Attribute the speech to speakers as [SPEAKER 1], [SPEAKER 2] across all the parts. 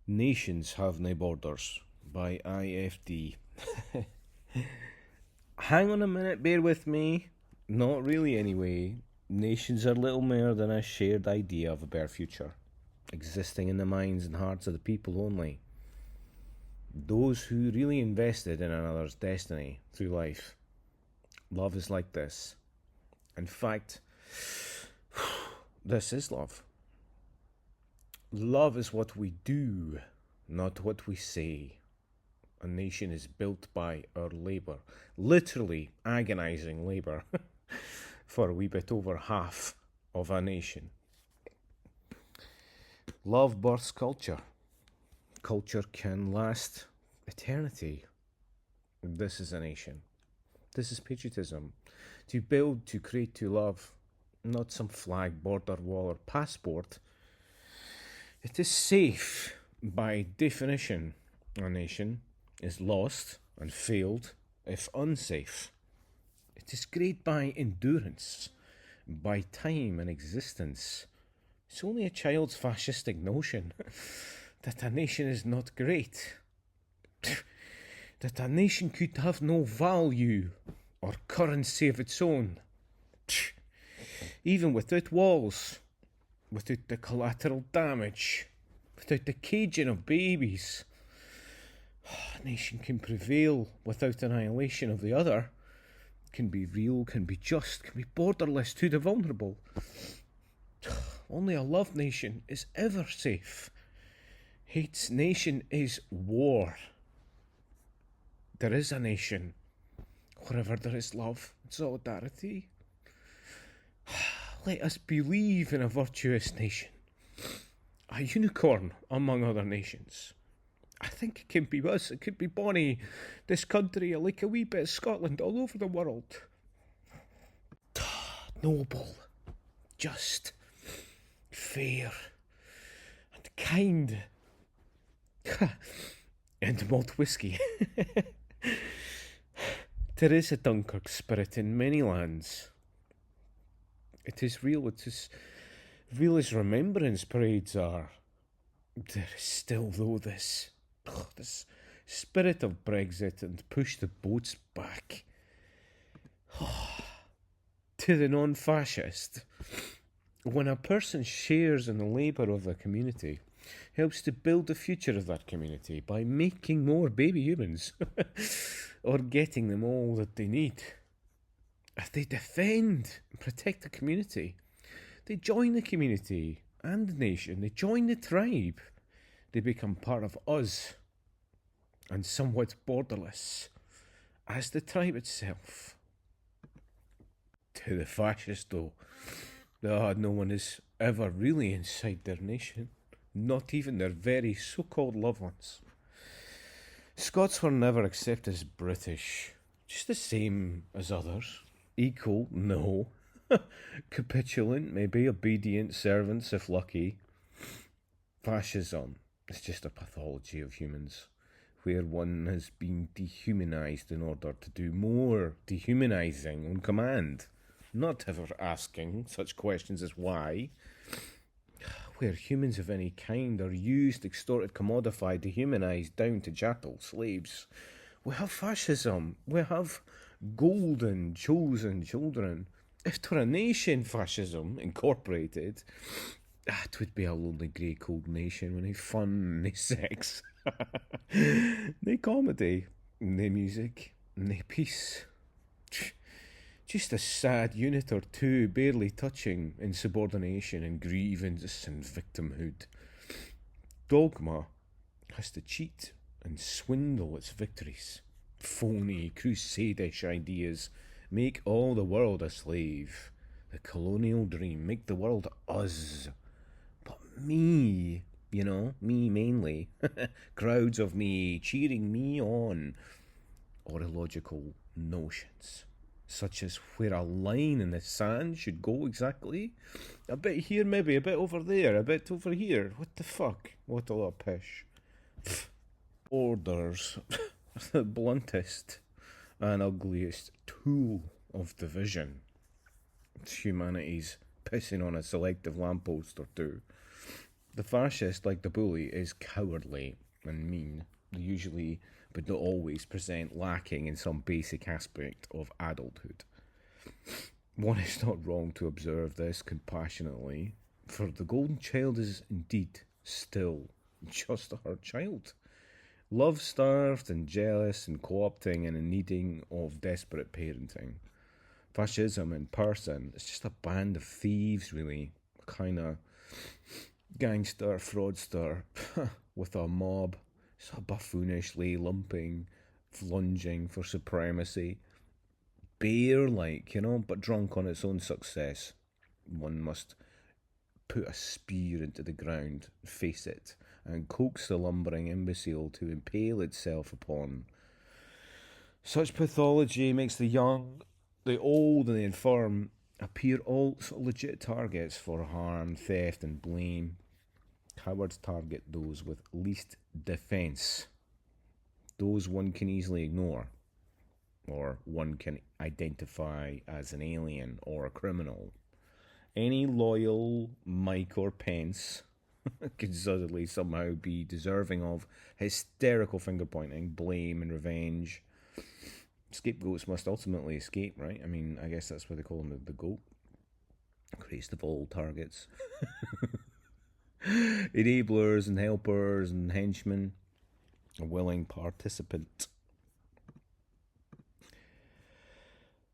[SPEAKER 1] Nations Have No Borders by IFD. Hang on a minute, bear with me. Not really, anyway. Nations are little more than a shared idea of a better future, existing in the minds and hearts of the people only. Those who really invested in another's destiny through life. Love is like this. In fact, this is love. Love is what we do, not what we say. A nation is built by our labour, literally agonising labour, for a wee bit over half of a nation. Love births culture. Culture can last eternity. This is a nation. This is patriotism. To build, to create, to love, not some flag, border, wall, or passport. It is safe. By definition, a nation is lost and failed if unsafe. It is great by endurance, by time and existence. It's only a child's fascistic notion that a nation is not great, that a nation could have no value or currency of its own, even without walls, without the collateral damage, without the caging of babies. A nation can prevail without annihilation of the other, can be real, can be just, can be borderless to the vulnerable. Only a loved nation is ever safe. Hate's nation is war. There is a nation wherever there is love and solidarity. Let us believe in a virtuous nation, a unicorn among other nations. I think it can be us, it could be Bonnie, this country, like a wee bit of Scotland all over the world. Noble, just, fair, and kind. And malt whisky. There is a Dunkirk spirit in many lands. It is real as remembrance parades are. There is still, though, this spirit of Brexit and push the boats back. To the non-fascist, when a person shares in the labour of a community, helps to build the future of that community by making more baby humans or getting them all that they need. If they defend and protect the community, they join the community and the nation, they join the tribe, they become part of us and somewhat borderless as the tribe itself. To the fascist, though, no one is ever really inside their nation, not even their very so-called loved ones. Scots were never accepted as British, just the same as others. Equal, no. Capitulant, maybe. Obedient servants, if lucky. Fascism is just a pathology of humans, where one has been dehumanised in order to do more dehumanising on command, not ever asking such questions as why. Where humans of any kind are used, extorted, commodified, dehumanised down to chattel slaves. We have fascism. We have golden chosen children. If it were a nation, fascism incorporated, it would be a lonely grey cold nation with no fun, no sex, no comedy, no music, no peace. Just a sad unit or two, barely touching insubordination and grievance and victimhood. Dogma has to cheat and swindle its victories. Phony, crusade-ish ideas make all the world a slave. The colonial dream, make the world us. But me, me mainly. Crowds of me cheering me on. Or illogical notions, such as where a line in the sand should go exactly. A bit here, maybe, a bit over there, a bit over here. What the fuck? What a lot of pish. Orders are the bluntest and ugliest tool of division. It's humanity's pissing on a selective lamppost or two. The fascist, like the bully, is cowardly and mean. They usually, but not always, present lacking in some basic aspect of adulthood. One is not wrong to observe this compassionately, for the golden child is indeed still just her child. Love starved and jealous and co opting and in needing of desperate parenting. Fascism in person, it's just a band of thieves, really. A kind of gangster, fraudster with a mob, so buffoonishly lumping, lunging for supremacy. Bear like, but drunk on its own success. One must put a spear into the ground, face it, and coax the lumbering imbecile to impale itself upon. Such pathology makes the young, the old, and the infirm appear all sort of legit targets for harm, theft, and blame. Cowards target those with least defence, those one can easily ignore, or one can identify as an alien or a criminal. Any loyal Mike or Pence could suddenly somehow be deserving of hysterical finger pointing, blame, and revenge. Scapegoats must ultimately escape, right? I mean, I guess that's what they call them, the goat. Greatest of all targets. Enablers and helpers and henchmen, a willing participant.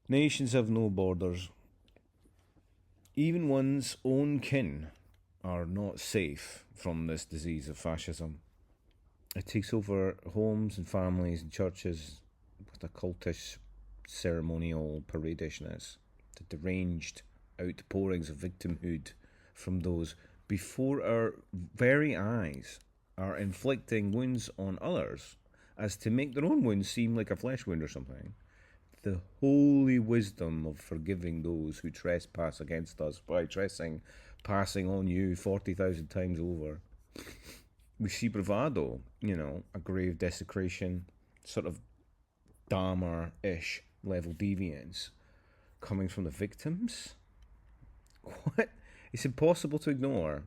[SPEAKER 1] Nations have no borders. Even one's own kin are not safe from this disease of fascism. It takes over homes and families and churches with a cultish ceremonial paradishness, the deranged outpourings of victimhood from those before our very eyes are inflicting wounds on others as to make their own wounds seem like a flesh wound or something. The holy wisdom of forgiving those who trespass against us by passing on you 40,000 times over. We see bravado, a grave desecration, sort of Dahmer-ish level deviance coming from the victims. What? It's impossible to ignore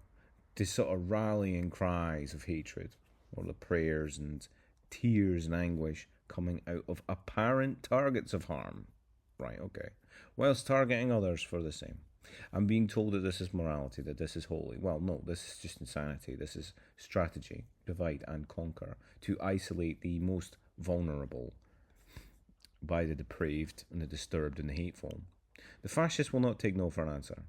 [SPEAKER 1] the sort of rallying cries of hatred, or the prayers and tears and anguish coming out of apparent targets of harm. Right, okay. Whilst targeting others for the same. I'm being told that this is morality, that this is holy. Well, no, this is just insanity. This is strategy, divide and conquer, to isolate the most vulnerable by the depraved and the disturbed and the hateful. The fascist will not take no for an answer.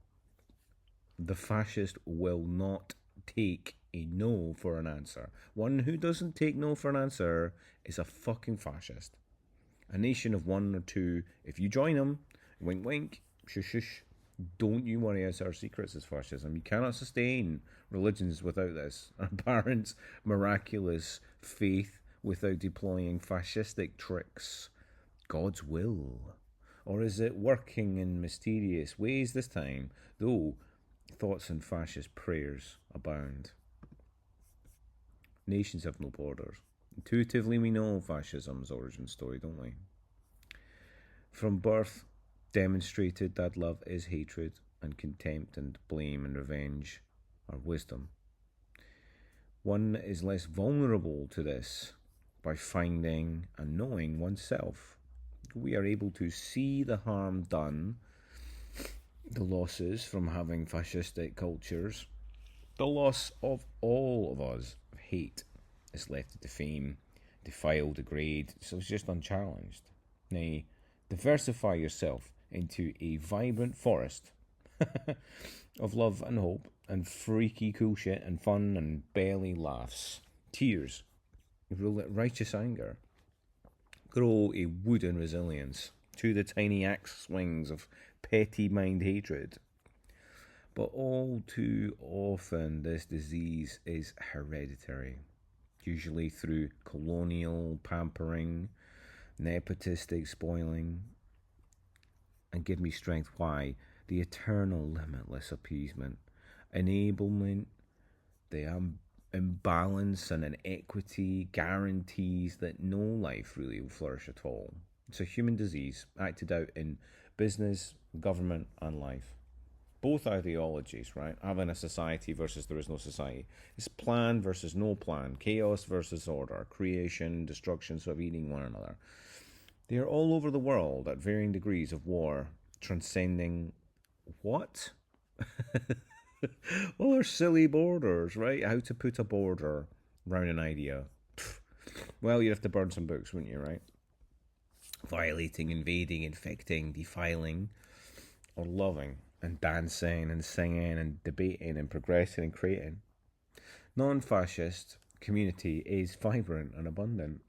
[SPEAKER 1] The fascist will not take a no for an answer. One who doesn't take no for an answer is a fucking fascist. A nation of one or two, if you join them, wink wink, shush shush, don't you worry, it's our secrets is fascism. You cannot sustain religions without this. Apparent miraculous faith without deploying fascistic tricks. God's will. Or is it working in mysterious ways this time, though thoughts and fascist prayers abound? Nations have no borders. Intuitively we know fascism's origin story, don't we? From birth, demonstrated that love is hatred, and contempt and blame and revenge are wisdom. One is less vulnerable to this by finding and knowing oneself. We are able to see the harm done, the losses from having fascistic cultures, the loss of all of us of hate is left to defame, defile, degrade, so it's just unchallenged. Nay, diversify yourself into a vibrant forest of love and hope and freaky cool shit and fun and belly laughs, tears, righteous anger. Grow a wooden resilience to the tiny axe swings of petty mind hatred. But all too often this disease is hereditary, usually through colonial pampering, nepotistic spoiling, and give me strength why the eternal limitless appeasement, enablement, the imbalance and inequity guarantees that no life really will flourish at all. It's a human disease acted out in business, government, and life. both ideologies, right? Having a society versus there is no society. It's plan versus no plan, chaos versus order, creation, destruction, sort of eating one another. They are all over the world at varying degrees of war, transcending what? Well, there's silly borders, right? How to put a border around an idea. Well, you'd have to burn some books, wouldn't you, right? Violating, invading, infecting, defiling, or loving, and dancing, and singing, and debating, and progressing, and creating. Non-fascist community is vibrant and abundant,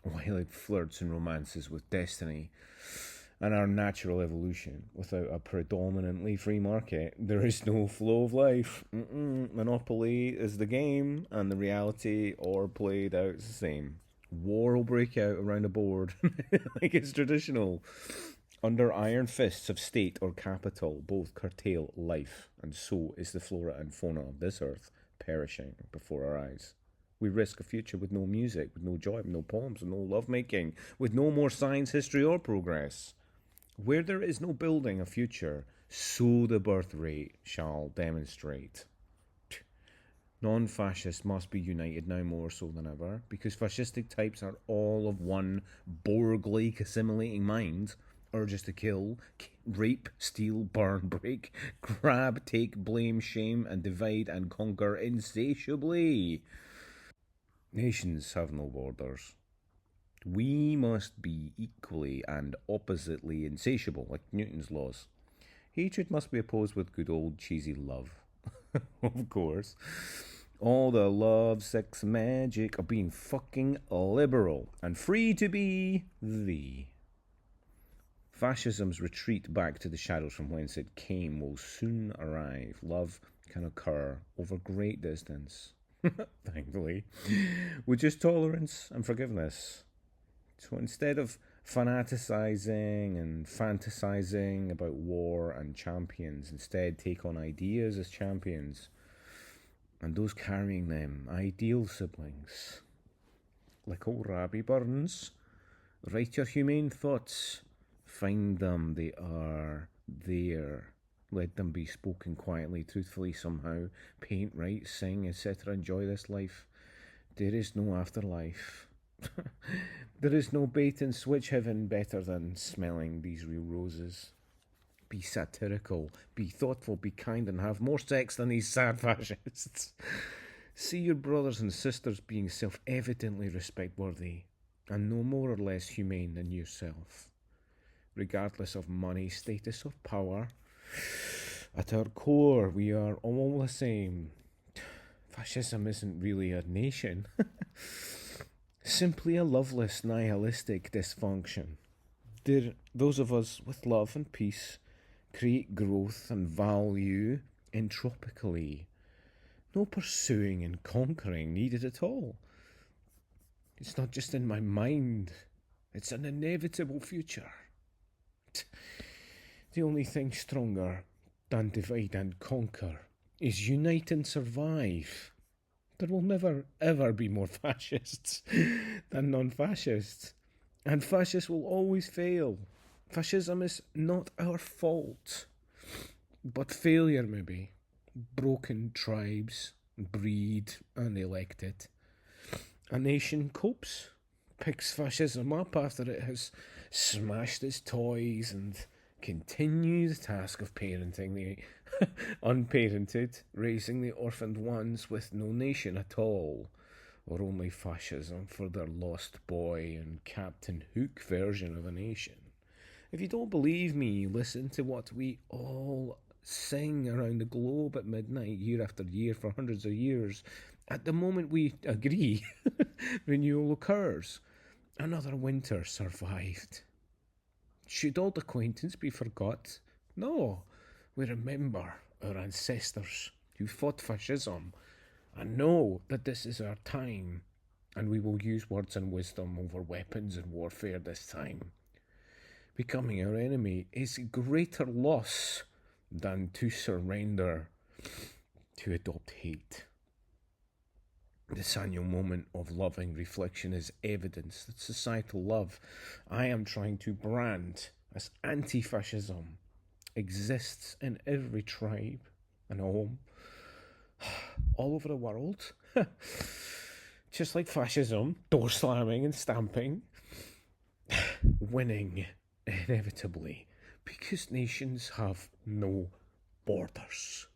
[SPEAKER 1] while it flirts and romances with destiny and our natural evolution. Without a predominantly free market, there is no flow of life. Monopoly is the game, and the reality, or played out, is the same. War will break out around a board, like it's traditional. Under iron fists of state or capital, both curtail life, and so is the flora and fauna of this earth perishing before our eyes. We risk a future with no music, with no joy, with no poems, with no lovemaking, with no more science, history, or progress. Where there is no building a future, so the birth rate shall demonstrate. Non-fascists must be united now more so than ever, because fascistic types are all of one Borg-like assimilating mind, urges to kill, rape, steal, burn, break, grab, take, blame, shame, and divide and conquer insatiably. Nations have no borders. We must be equally and oppositely insatiable, like Newton's laws. Hatred must be opposed with good old cheesy love. Of course. All the love, sex, magic of being fucking liberal and free to be thee. Fascism's retreat back to the shadows from whence it came will soon arrive. Love can occur over great distance, thankfully, with just tolerance and forgiveness. So instead of fanaticizing and fantasizing about war and champions, instead take on ideas as champions, and those carrying them, ideal siblings. Like old Rabbi Burns, write your humane thoughts, find them, they are there. Let them be spoken quietly, truthfully, somehow. Paint, write, sing, etc. Enjoy this life. There is no afterlife. There is no bait and switch heaven better than smelling these real roses. Be satirical, be thoughtful, be kind, and have more sex than these sad fascists. See your brothers and sisters being self-evidently respect-worthy, and no more or less humane than yourself. Regardless of money, status, or power, at our core, we are all the same. Fascism isn't really a nation. Simply a loveless, nihilistic dysfunction. Those of us with love and peace create growth and value entropically. No pursuing and conquering needed at all. It's not just in my mind. It's an inevitable future. The only thing stronger than divide and conquer is unite and survive. There will never, ever be more fascists than non-fascists. And fascists will always fail. Fascism is not our fault. But failure, maybe. Broken tribes, breed, unelected. A nation copes, picks fascism up after it has smashed its toys and continues the task of parenting the unparented, raising the orphaned ones with no nation at all, or only fascism for their lost boy and Captain Hook version of a nation. If you don't believe me, listen to what we all sing around the globe at midnight, year after year, for hundreds of years. At the moment we agree, renewal occurs. Another winter survived. Should old acquaintance be forgot? No, we remember our ancestors who fought fascism and know that this is our time, and we will use words and wisdom over weapons and warfare this time. Becoming our enemy is greater loss than to surrender to adopt hate. This annual moment of loving reflection is evidence that societal love I am trying to brand as anti-fascism exists in every tribe and home all over the world. Just like fascism, door slamming and stamping, winning inevitably because nations have no borders.